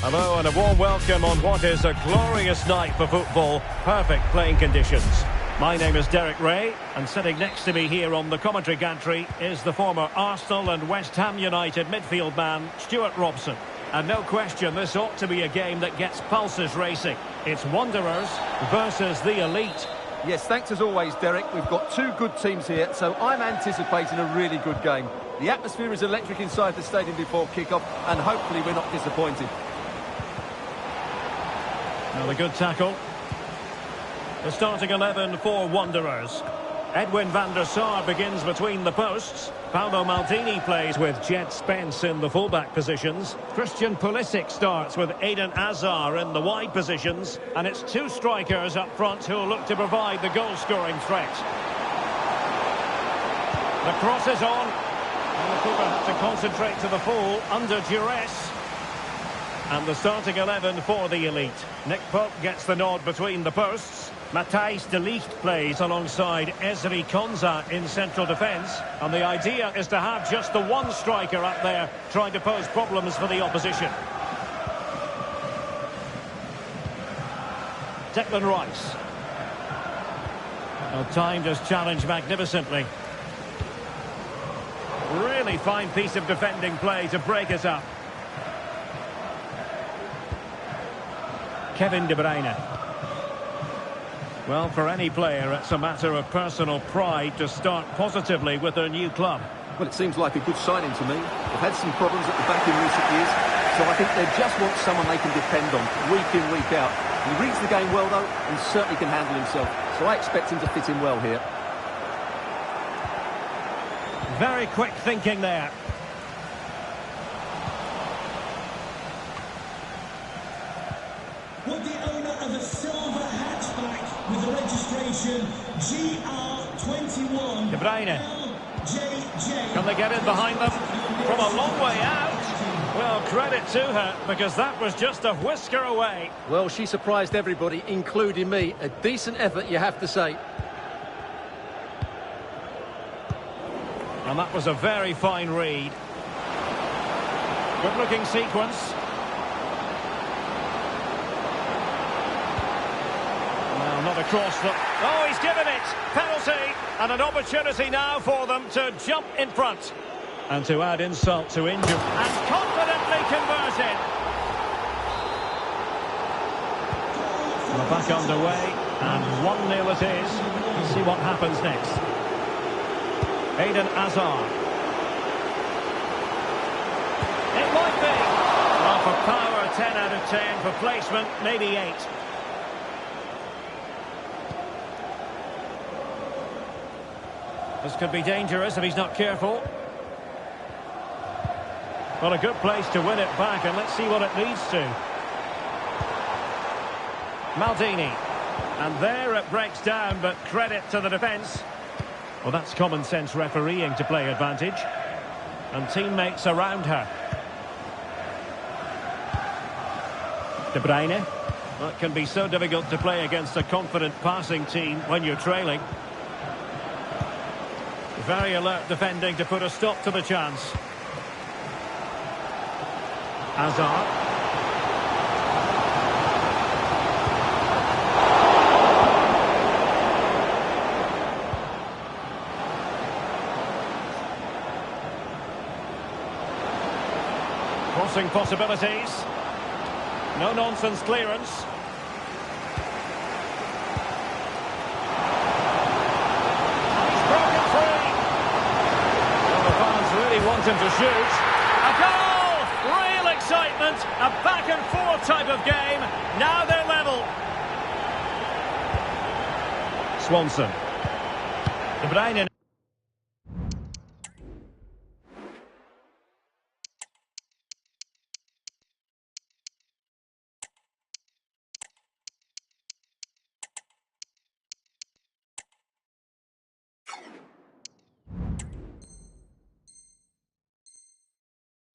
Hello and a warm welcome on what is a glorious night for football. Perfect playing conditions. My name is Derek Ray, and sitting next to me here on the commentary gantry is the former Arsenal and West Ham United midfield man, Stuart Robson. And no question, this ought to be a game that gets pulses racing. It's Wanderers versus the elite. Yes, thanks as always, Derek. We've got two good teams here, so I'm anticipating a really good game. The atmosphere is electric inside the stadium before kick-off, and hopefully we're not disappointed. Another good tackle. The starting 11 for Wanderers. Edwin van der Sar begins between the posts. Paolo Maldini plays with Jed Spence in the fullback positions. Christian Pulisic starts with Eden Hazard in the wide positions. And it's two strikers up front who will look to provide the goal-scoring threat. The cross is on. And the keeper has to concentrate to the full under duress. And the starting 11 for the elite. Nick Pope gets the nod between the posts. Matthijs de Ligt plays alongside Ezri Konsa in central defence. And the idea is to have just the one striker up there trying to pose problems for the opposition. Declan Rice. Well, timed his challenge magnificently. Really fine piece of defending play to break it up. Kevin De Bruyne. Well, for any player, it's a matter of personal pride to start positively with their new club. Well, it seems like a good signing to me. They've had some problems at the back in recent years, so I think they just want someone they can depend on, week in, week out. He reads the game well, though, and certainly can handle himself, so I expect him to fit in well here. Very quick thinking there. With the owner of a silver hatchback with the registration GR21. De Bruyne. LJJ. Can they get in behind them from a long way out? Well, credit to her, because that was just a whisker away. Well, she surprised everybody, including me. A decent effort, you have to say. And that was a very fine read. Good-looking sequence. Well, not a cross. Oh, he's given it! Penalty! And an opportunity now for them to jump in front. And to add insult to injury. And confidently converted. We're back underway. And 1-0 it is. Let's see what happens next. Eden Hazard. It might be. Well, for power, 10 out of 10. For placement, maybe 8. This could be dangerous if he's not careful. Well, a good place to win it back, and let's see what it leads to. Maldini. And there it breaks down, but credit to the defence. Well, that's common sense refereeing to play advantage. And teammates around her. De Bruyne. Well, it can be so difficult to play against a confident passing team when you're trailing. Very alert defending to put a stop to the chance. Hazard. Crossing possibilities. No-nonsense clearance. He's broken free. Well, the fans really want him to shoot. A goal! Real excitement. A back-and-forth type of game. Now they're level. Swanson. De Bruyne.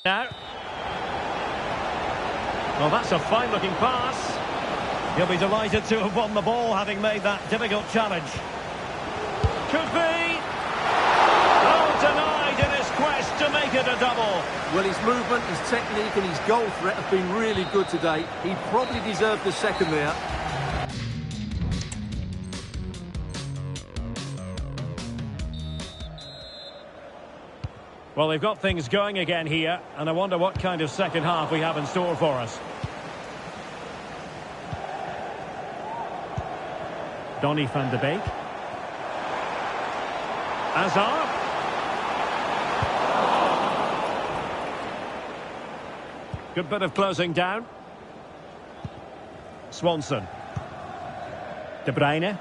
Now. Well, that's a fine-looking pass. He'll be delighted to have won the ball, having made that difficult challenge. Could be. Oh, denied in his quest to make it a double. Well, his movement, his technique and his goal threat have been really good today. He probably deserved the second there. Well, they've got things going again here, and I wonder what kind of second half we have in store for us. Donny van de Beek. Hazard. Good bit of closing down. Swanson. De Bruyne.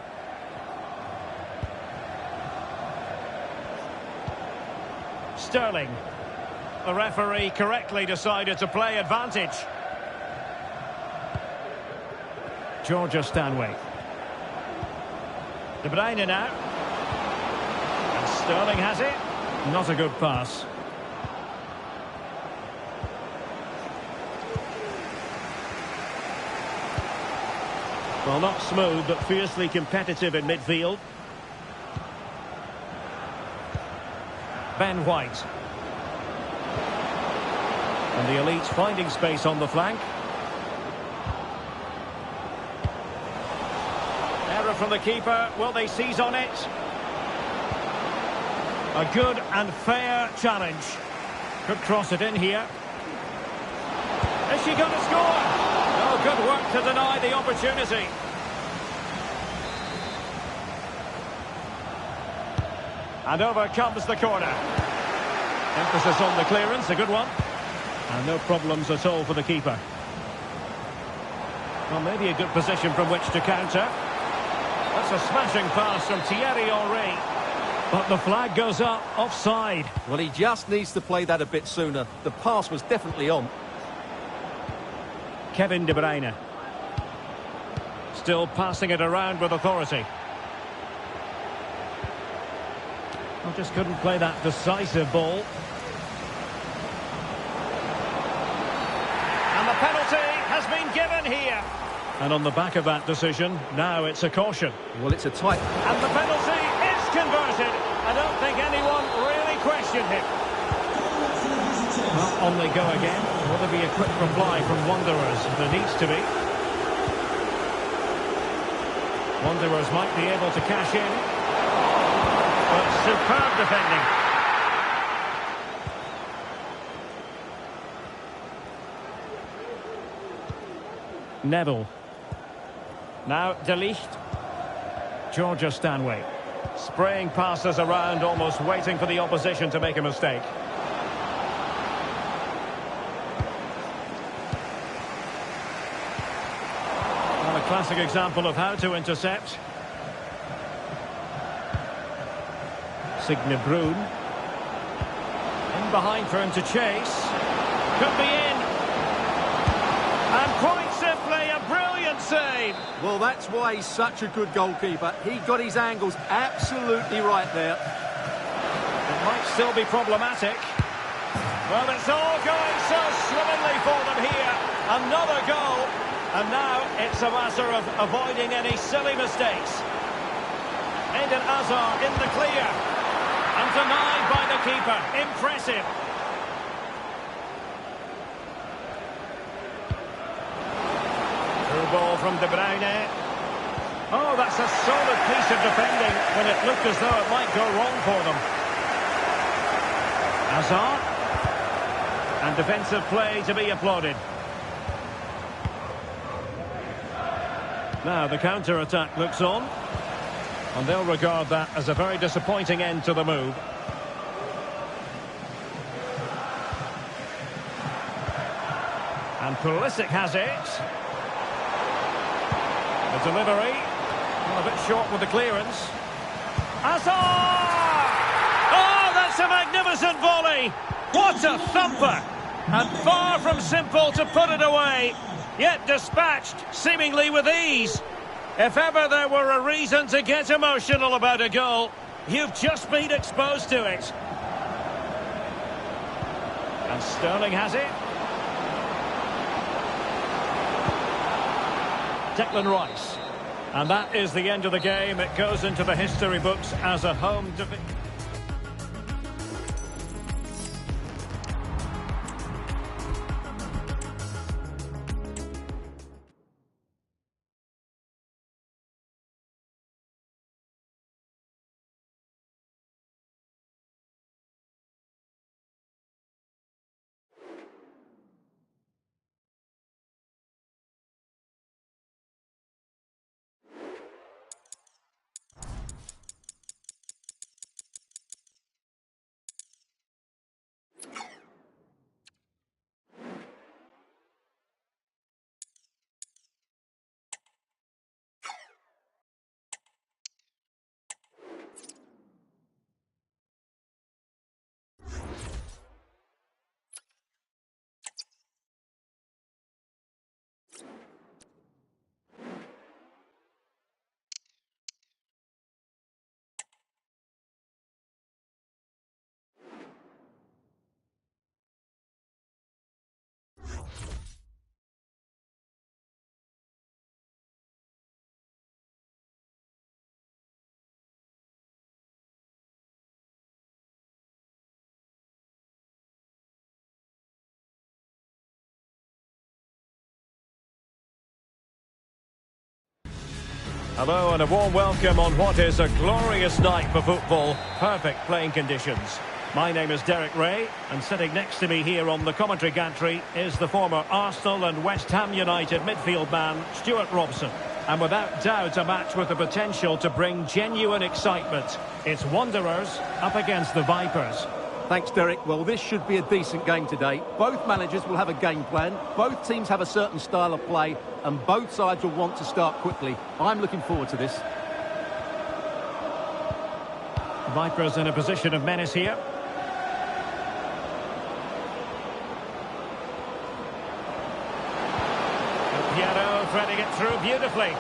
Sterling. The referee correctly decided to play advantage. Georgia Stanway. De Bruyne now. And Sterling has it. Not a good pass. Well, not smooth, but fiercely competitive in midfield. Ben White. And the Elite finding space on the flank. Error from the keeper. Will they seize on it? A good and fair challenge. Could cross it in here. Is she going to score? Oh, good work to deny the opportunity. And over comes the corner. Emphasis on the clearance, a good one. And no problems at all for the keeper. Well, maybe a good position from which to counter. That's a smashing pass from Thierry Henry. But the flag goes up, offside. Well, he just needs to play that a bit sooner. The pass was definitely on. Kevin De Bruyne. Still passing it around with authority. Well, just couldn't play that decisive ball. And the penalty has been given here. And on the back of that decision, now it's a caution. Well, it's a tight... And the penalty is converted. I don't think anyone really questioned him. Well, on they go again. Will there be a quick reply from Wanderers? There needs to be. Wanderers might be able to cash in. But superb defending. Neville. Now De Ligt. Georgia Stanway. Spraying passes around, almost waiting for the opposition to make a mistake. Well, a classic example of how to intercept. Signe Bruun. In behind for him to chase. Could be in. And quite simply, a brilliant save. Well, that's why he's such a good goalkeeper. He got his angles absolutely right there. It might still be problematic. Well, it's all going so swimmingly for them here. Another goal. And now it's a matter of avoiding any silly mistakes. Eden Hazard in the clear. And denied by the keeper. Impressive. Through ball from De Bruyne. Oh, that's a solid piece of defending when it looked as though it might go wrong for them. Hazard. And defensive play to be applauded. Now the counter-attack looks on. And they'll regard that as a very disappointing end to the move. And Pulisic has it. The delivery. Well, a bit short with the clearance. Hazard! Oh, that's a magnificent volley! What a thumper! And far from simple to put it away. Yet dispatched, seemingly with ease. If ever there were a reason to get emotional about a goal, you've just been exposed to it. And Sterling has it. Declan Rice. And that is the end of the game. It goes into the history books as a home defeat. Hello and a warm welcome on what is a glorious night for football. Perfect playing conditions. My name is Derek Ray, and sitting next to me here on the commentary gantry is the former Arsenal and West Ham United midfield man, Stuart Robson. And without doubt a match with the potential to bring genuine excitement. It's Wanderers up against the Vipers. Thanks, Derek. Well, this should be a decent game today. Both managers will have a game plan. Both teams have a certain style of play, and both sides will want to start quickly. I'm looking forward to this. Vipers in a position of menace here. Piero threading it through beautifully.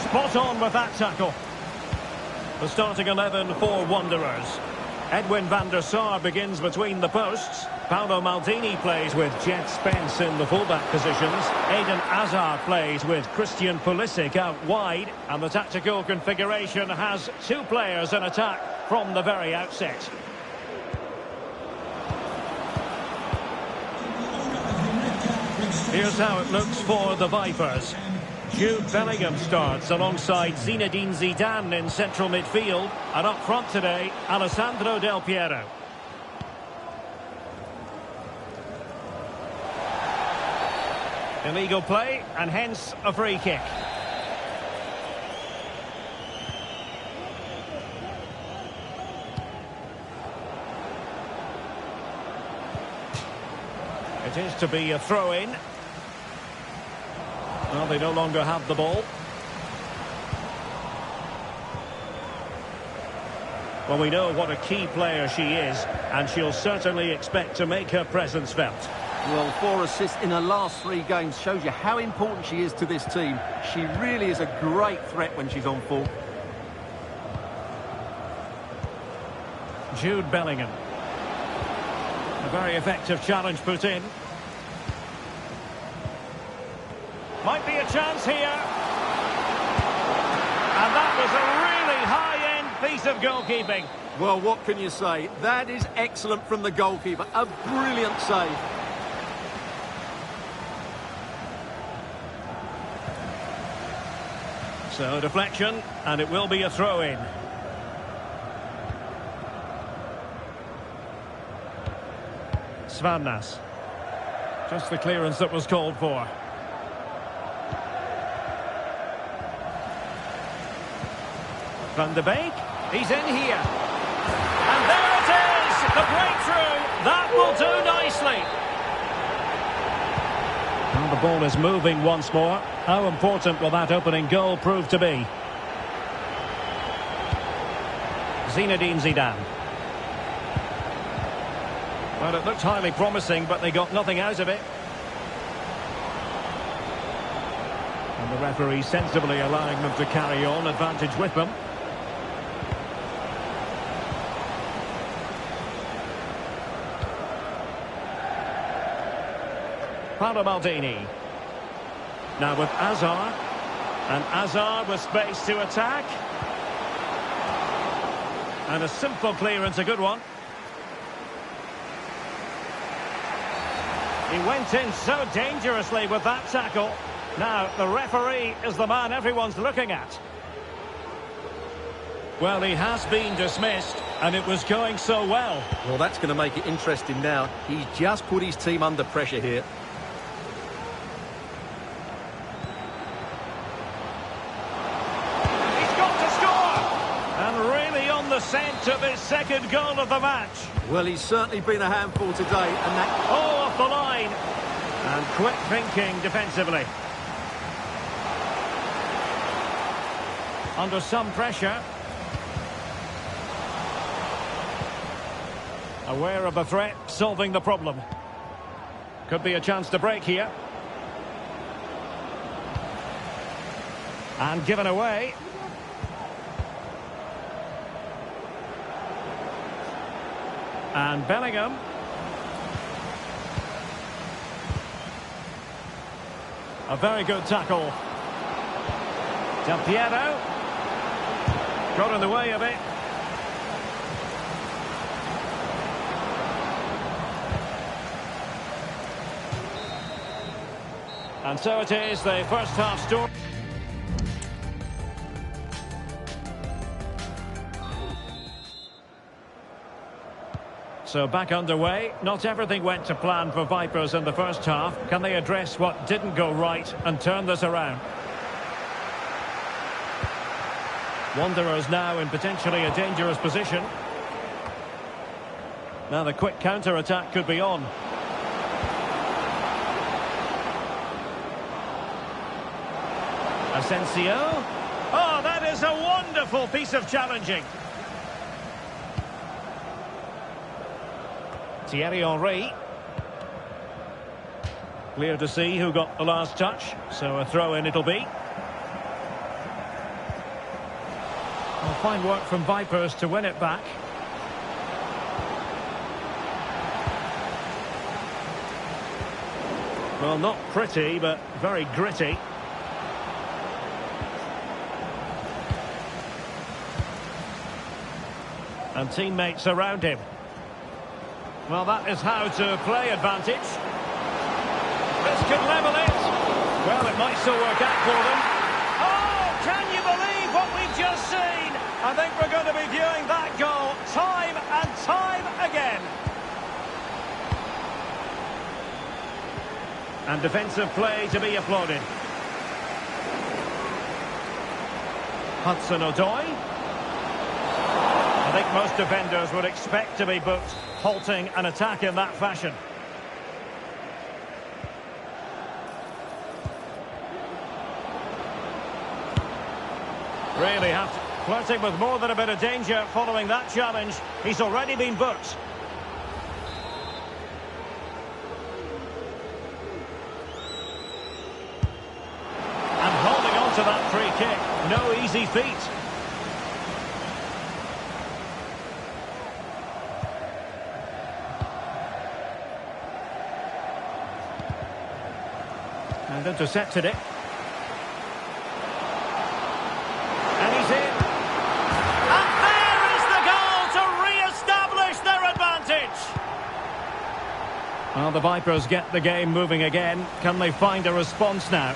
Spot on with that tackle. The starting 11 for Wanderers. Edwin van der Sar begins between the posts. Paolo Maldini plays with Jet Spence in the fullback positions. Eden Hazard plays with Christian Pulisic out wide. And the tactical configuration has two players in attack from the very outset. Here's how it looks for the Vipers. Jude Bellingham starts alongside Zinedine Zidane in central midfield. And up front today, Alessandro Del Piero. Illegal play, and hence a free kick. It is to be a throw-in. Well, they no longer have the ball. Well, we know what a key player she is, and she'll certainly expect to make her presence felt. Well, 4 assists in her last 3 games shows you how important she is to this team. She really is a great threat when she's on form. Jude Bellingham. A very effective challenge put in. Might be a chance here. And that was a really high-end piece of goalkeeping. Well, what can you say? That is excellent from the goalkeeper. A brilliant save. So, deflection, and it will be a throw-in. Svannas. Just the clearance that was called for. Van de Beek. He's in here. And there it is! The breakthrough! That will do nicely. And the ball is moving once more. How important will that opening goal prove to be? Zinedine Zidane. Well, it looked highly promising, but they got nothing out of it. And the referee sensibly allowing them to carry on, advantage with them. Paolo Maldini. Now with Azar. And Azar with space to attack. And a simple clearance, a good one. He went in so dangerously with that tackle. Now, the referee is the man everyone's looking at. Well, he has been dismissed, and it was going so well. Well, that's going to make it interesting now. He's just put his team under pressure here. He's got to score! And really on the scent of his second goal of the match. Well, he's certainly been a handful today, and that... Oh, off the line. And quick thinking defensively. Under some pressure. Aware of the threat, solving the problem. Could be a chance to break here. And given away. And Bellingham. A very good tackle. Del Piero. Got in the way of it. And so it is, the first half story. So back underway. Not everything went to plan for Vipers in the first half. Can they address what didn't go right and turn this around? Wanderers now in potentially a dangerous position. Now the quick counter-attack could be on. Asensio. Oh, that is a wonderful piece of challenging. Thierry Henry. Clear to see who got the last touch, so a throw-in it'll be. Well, fine work from Vipers to win it back. Well, not pretty, but very gritty. And teammates around him. Well, that is how to play advantage. This could level it. Well, it might still work out for them. Oh, can you believe what we've just seen? I think we're going to be viewing that goal time and time again. And defensive play to be applauded. Hudson-Odoi. I think most defenders would expect to be booked, halting an attack in that fashion. Really have to, flirting with more than a bit of danger following that challenge. He's already been booked. And holding on to that free kick, no easy feat. And intercepted it. is in. And there is the goal to re-establish their advantage. Well, the Vipers get the game moving again. Can they find a response now?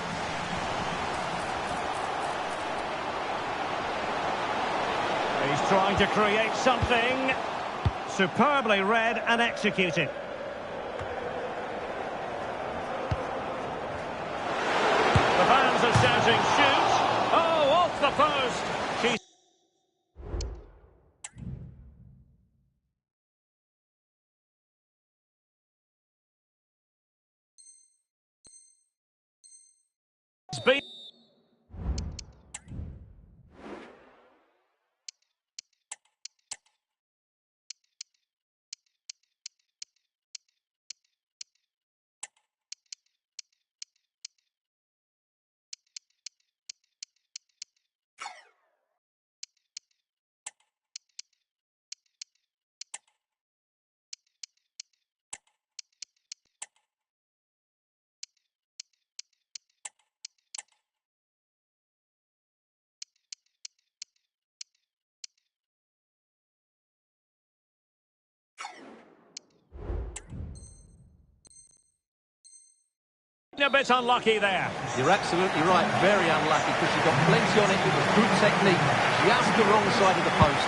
He's trying to create something. Superbly read and executed. The fans are shouting, shoot! Oh, off the post! She's been... A bit unlucky there. You're absolutely right, very unlucky, because she got plenty on it. It was good technique, just the wrong side of the post.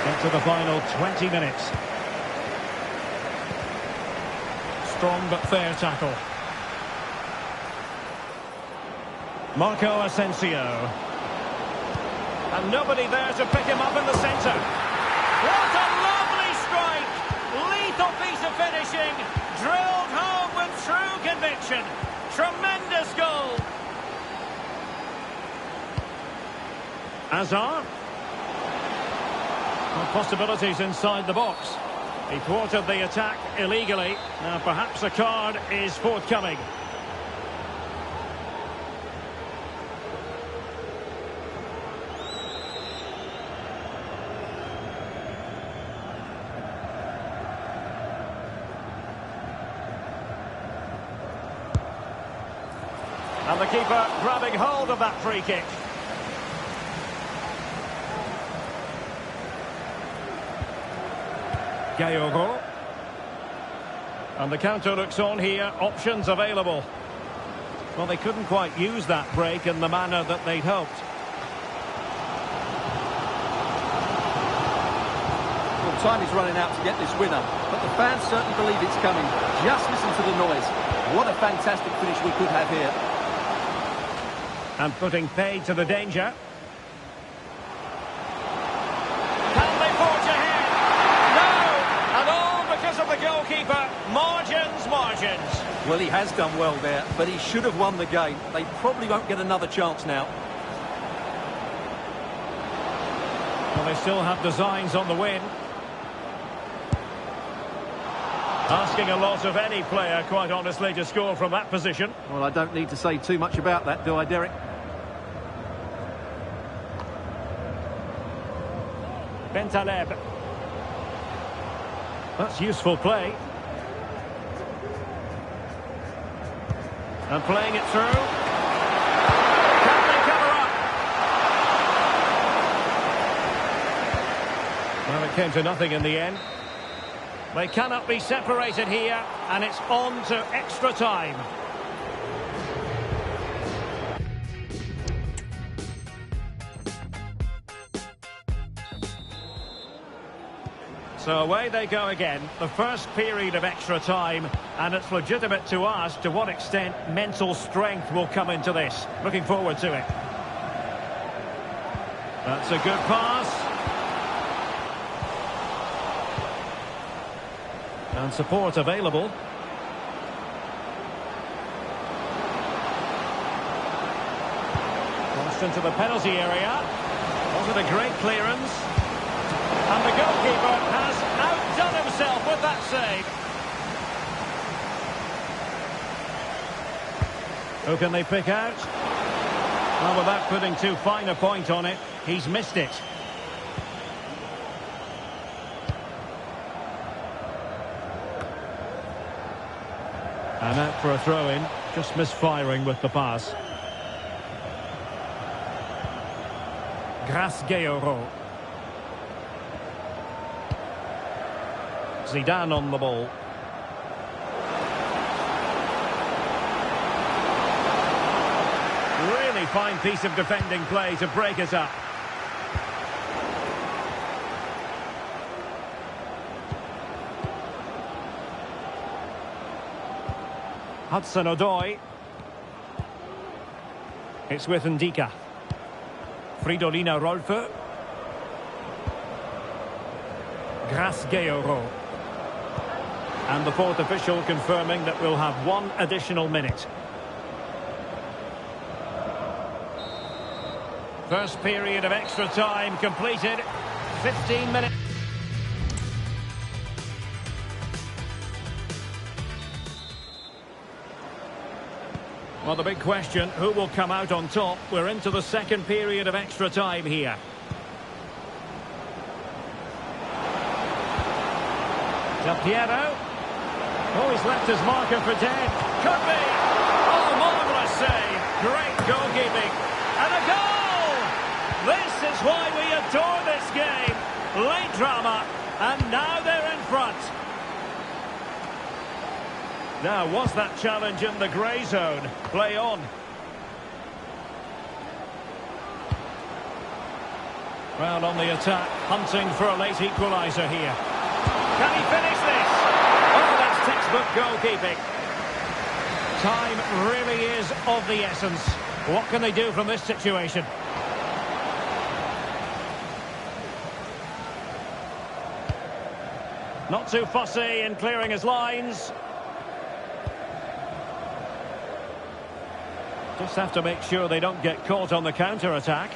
Into the final 20 minutes. Strong but fair tackle. Marco Asensio. And nobody there to pick him up in the centre. What a lovely strike! Lethal piece of finishing, drilled home with true conviction. Tremendous goal. Hazard. Well, possibilities inside the box. He thwarted the attack illegally. Now perhaps a card is forthcoming. And the keeper grabbing hold of that free kick. Gayogo. And the counter looks on here. Options available. Well, they couldn't quite use that break in the manner that they'd hoped. Well, time is running out to get this winner, but the fans certainly believe it's coming. Just listen to the noise. What a fantastic finish we could have here. And putting paid to the danger. Can they forge ahead? No! And all because of the goalkeeper. Margins, margins. Well, he has done well there, but he should have won the game. They probably won't get another chance now. Well, they still have designs on the win. Asking a lot of any player, quite honestly, to score from that position. Well, I don't need to say too much about that, do I, Derek? Bentaleb. That's useful play. And playing it through. Can they cover up? Well, it came to nothing in the end. They cannot be separated here, and it's on to extra time. So away they go again, the first period of extra time, and it's legitimate to ask to what extent mental strength will come into this. Looking forward to it. That's a good pass. And support available. Crossed into the penalty area. Wasn't a great clearance. And the goalkeeper has outdone himself with that save. Who can they pick out? Well, without putting too fine a point on it, he's missed it. And out for a throw-in, just misfiring with the pass. Grasgeoro. Zidane on the ball. Really fine piece of defending play to break it up. Hudson-Odoi. It's with Ndika. Fridolina Rolfo. Grasgeoro. And the fourth official confirming that we'll have one additional minute. First period of extra time completed. 15 minutes. Well, the big question, who will come out on top? We're into the second period of extra time here. Del Piero. Oh, he's left his marker for dead. Could be. Oh, marvellous save. Great goalkeeping. And a goal! This is why we adore this game. Late drama. And now they're in front. Now, was that challenge in the grey zone? Play on. Well, on the attack, hunting for a late equaliser here. Can he finish this? Oh, that's textbook goalkeeping. Time really is of the essence. What can they do from this situation? Not too fussy in clearing his lines. Just have to make sure they don't get caught on the counter-attack.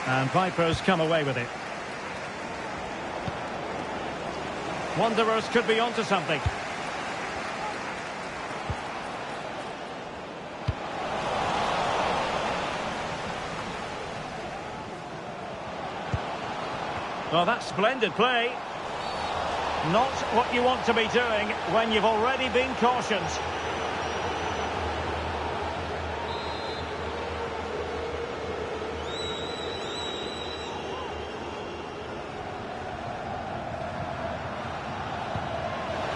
And Vipers come away with it. Wanderers could be onto something. Well, that's splendid play. Not what you want to be doing when you've already been cautioned.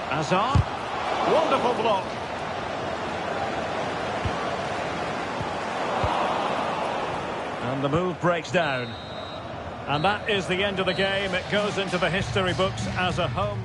Hazard, wonderful block. And the move breaks down. And that is the end of the game. It goes into the history books as a home.